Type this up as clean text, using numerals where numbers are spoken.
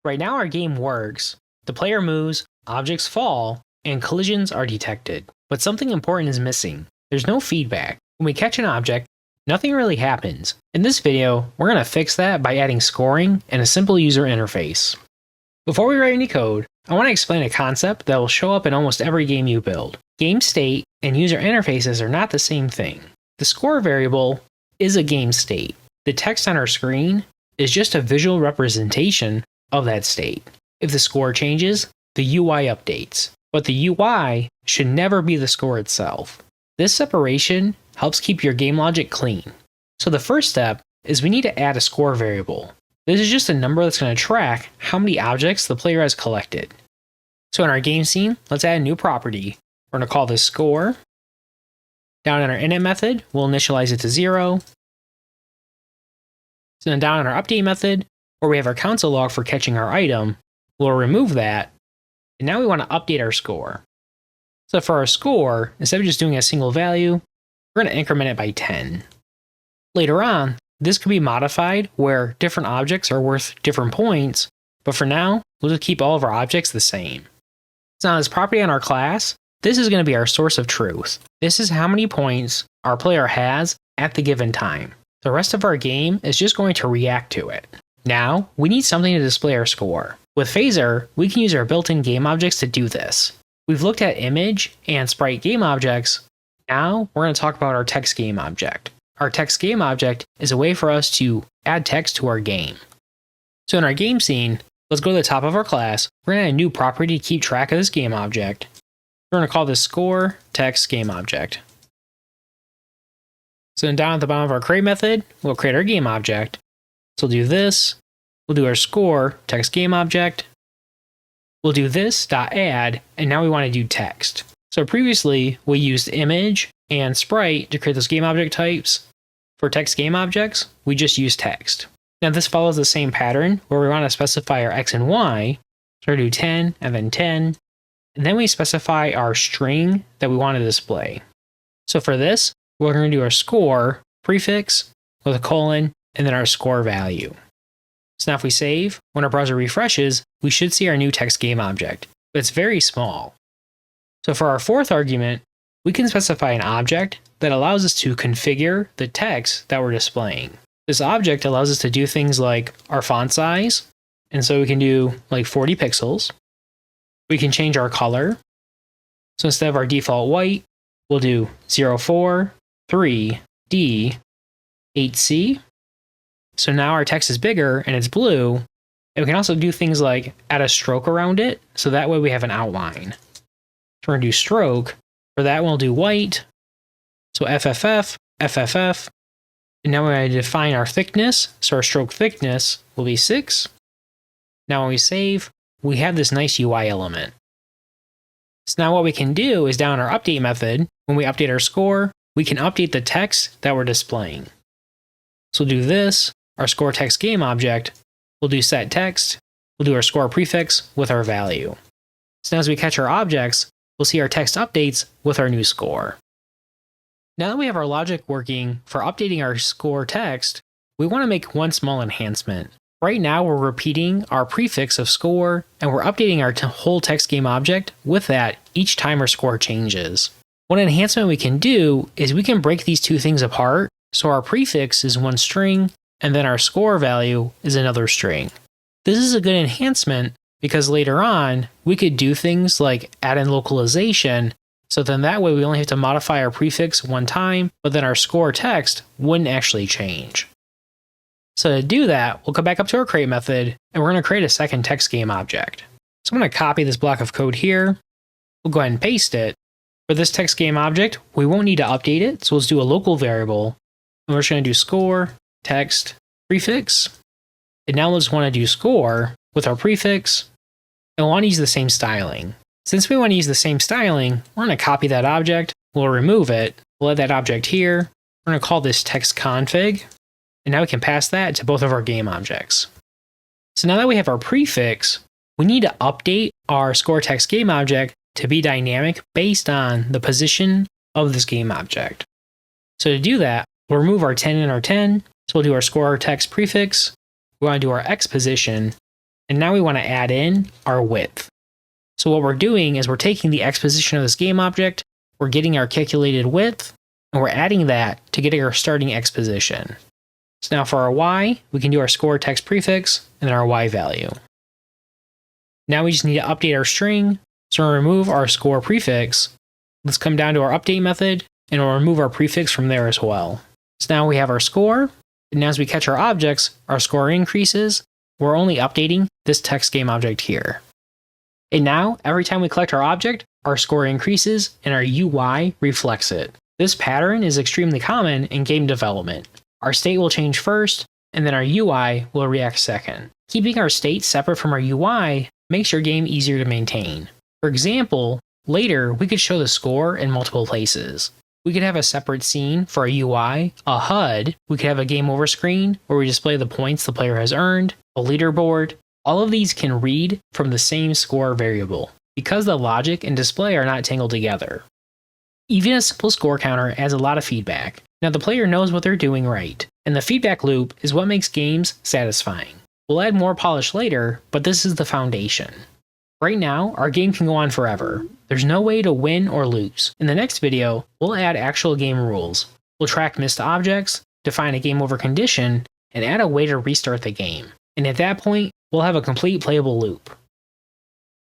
Right now our game works. The player moves, objects fall, and collisions are detected. But something important is missing. There's no feedback. When we catch an object, nothing really happens. In this video, we're going to fix that by adding scoring and a simple user interface. Before we write any code, I want to explain a concept that will show up in almost every game you build. Game state and user interfaces are not the same thing. The score variable is a game state. The text on our screen is just a visual representation of that state. If the score changes, the UI updates. But the UI should never be the score itself. This separation helps keep your game logic clean. So the first step is we need to add a score variable. This is just a number that's going to track how many objects the player has collected. So in our game scene, let's add a new property. We're going to call this score. Down in our init method, we'll initialize it to 0. So then down in our update method, where we have our console log for catching our item, we'll remove that. And now we want to update our score. So for our score, instead of just doing a single value, we're going to increment it by 10. Later on, this could be modified where different objects are worth different points, but for now, we'll just keep all of our objects the same. So now this property on our class, this is going to be our source of truth. This is how many points our player has at the given time. The rest of our game is just going to react to it. Now, we need something to display our score. With Phaser, we can use our built-in game objects to do this. We've looked at image and sprite game objects. Now, we're going to talk about our text game object. Our text game object is a way for us to add text to our game. So in our game scene, let's go to the top of our class. We're going to add a new property to keep track of this game object. We're going to call this score text game object. So then down at the bottom of our create method, we'll create our game object. So we'll do this. We'll do our score text game object. We'll do this.add, and now we want to do text. So previously, we used image and sprite to create those game object types. For text game objects, we just use text. Now this follows the same pattern where we want to specify our x and y. So we're going to do 10 and then 10. And then we specify our string that we want to display. So for this, we're going to do our score prefix with a colon and then our score value. So now if we save, when our browser refreshes, we should see our new text game object, but it's very small. So for our fourth argument, we can specify an object that allows us to configure the text that we're displaying. This object allows us to do things like our font size, and so we can do like 40 pixels. We can change our color. So instead of our default white, we'll do 04, 3, D, 8C. So now our text is bigger and it's blue. And we can also do things like add a stroke around it, so that way we have an outline. So we're going to do stroke. For that, we'll do white. So FFF, FFF. And now we're going to define our thickness. So our stroke thickness will be 6. Now when we save, we have this nice UI element. So now what we can do is down our update method, when we update our score, we can update the text that we're displaying. So we'll do this, our score text game object. We'll do set text. We'll do our score prefix with our value. So now as we catch our objects, we'll see our text updates with our new score. Now that we have our logic working for updating our score text, we want to make one small enhancement. Right now we're repeating our prefix of score, and we're updating our whole text game object with that each time our score changes. One enhancement we can do is we can break these two things apart, so our prefix is one string, and then our score value is another string. This is a good enhancement because later on, we could do things like add in localization, so then that way we only have to modify our prefix one time, but then our score text wouldn't actually change. So to do that, we'll come back up to our create method, and we're going to create a second text game object. So I'm going to copy this block of code here. We'll go ahead and paste it. For this text game object, we won't need to update it, so let's do a local variable. And we're just going to do score text prefix. And now we'll just want to do score with our prefix, and we'll want to use the same styling. Since we want to use the same styling, we're going to copy that object, we'll remove it, we'll add that object here, we're going to call this text config, and now we can pass that to both of our game objects. So now that we have our prefix, we need to update our score text game object to be dynamic based on the position of this game object. So to do that, we'll remove our 10 and our 10, so we'll do our score text prefix, we want to do our X position, And now we want to add in our width. So what we're doing is we're taking the x position of this game object, we're getting our calculated width, and we're adding that to get our starting x position. So now for our y, we can do our score text prefix and then our y value. Now we just need to update our string, so we'll remove our score prefix. Let's come down to our update method, and we'll remove our prefix from there as well. So now we have our score, and as we catch our objects, our score increases. We're only updating this text game object here. And now, every time we collect our object, our score increases and our UI reflects it. This pattern is extremely common in game development. Our state will change first, and then our UI will react second. Keeping our state separate from our UI makes your game easier to maintain. For example, later we could show the score in multiple places. We could have a separate scene for a UI, a HUD, we could have a game over screen where we display the points the player has earned, a leaderboard. All of these can read from the same score variable, because the logic and display are not tangled together. Even a simple score counter adds a lot of feedback. Now the player knows what they're doing right, and the feedback loop is what makes games satisfying. We'll add more polish later, but this is the foundation. Right now, our game can go on forever. There's no way to win or lose. In the next video, we'll add actual game rules. We'll track missed objects, define a game over condition, and add a way to restart the game. And at that point, we'll have a complete playable loop.